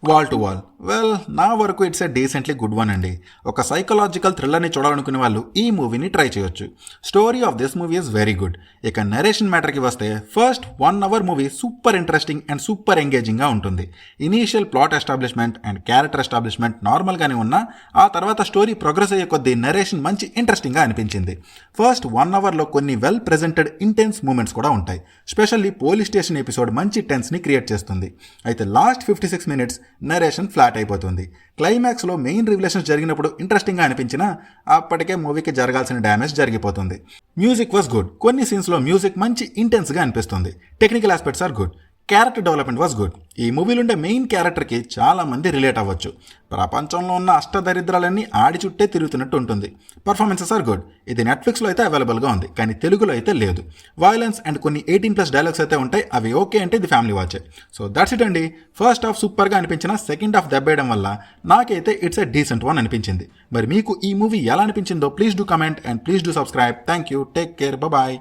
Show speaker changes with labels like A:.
A: Wall to wall well నా వరకు it's a decently good one అండి. ఒక సైకలాజికల్ థ్రిల్లర్ని చూడాలనుకునే వాళ్ళు ఈ మూవీని ట్రై చేయొచ్చు. Story of this movie is very good. ఇక నరేషన్ మ్యాటర్కి వస్తే first 1 hour movie super interesting and super ఎంగేజింగ్గా ఉంటుంది. Initial plot establishment and character establishment నార్మల్గానే ఉన్నా ఆ తర్వాత స్టోరీ ప్రోగ్రెస్ అయ్యే కొద్దీ నరేషన్ మంచి ఇంట్రెస్టింగ్గా అనిపించింది. ఫస్ట్ 1 hourలో కొన్ని వెల్ ప్రెజెంటెడ్ ఇంటెన్స్ మూమెంట్స్ కూడా ఉంటాయి. స్పెషల్లీ పోలీస్ స్టేషన్ ఎపిసోడ్ మంచి టెన్స్ని క్రియేట్ చేస్తుంది. అయితే లాస్ట్ 56 minutes నరేషన్ ఫ్లాట్ అయిపోతుంది. క్లైమాక్స్లో మెయిన్ రివిలేషన్స్ జరిగినప్పుడు ఇంట్రెస్టింగ్గా అనిపించినా అప్పటికే మూవీకి జరగాల్సిన డ్యామేజ్ జరిగిపోతుంది. Music was good. కొన్ని సీన్స్లో మ్యూజిక్ మంచి ఇంటెన్స్గా అనిపిస్తుంది. Technical aspects are good. Character development was good. ఈ మూవీలో ఉండే మెయిన్ క్యారెక్టర్కి చాలా మంది రిలేట్ అవ్వచ్చు. ప్రపంచంలో ఉన్న అష్టదరిద్రాలన్నీ ఆడి చుట్టే తిరుగుతున్నట్టు ఉంటుంది. Performances are good. ఇది నెట్ఫ్లిక్స్లో అయితే అవైలబుల్గా ఉంది, కానీ తెలుగులో అయితే లేదు. వైలెన్స్ అండ్ కొన్ని 18+ డైలాగ్స్ అయితే ఉంటాయి. అవి ఓకే అంటే ఇది ఫ్యామిలీ వాచే. సో దట్స్ ఇట్ అండి. ఫస్ట్ హాఫ్ సూపర్గా అనిపించిన సెకండ్ హాఫ్ దెబ్బేయడం వల్ల నాకైతే ఇట్స్ ఎ డీసెంట్ వన్ అనిపించింది. మరి మీకు ఈ మూవీ ఎలా అనిపించిందో please do comment and please do subscribe. Thank you. Take care. Bye.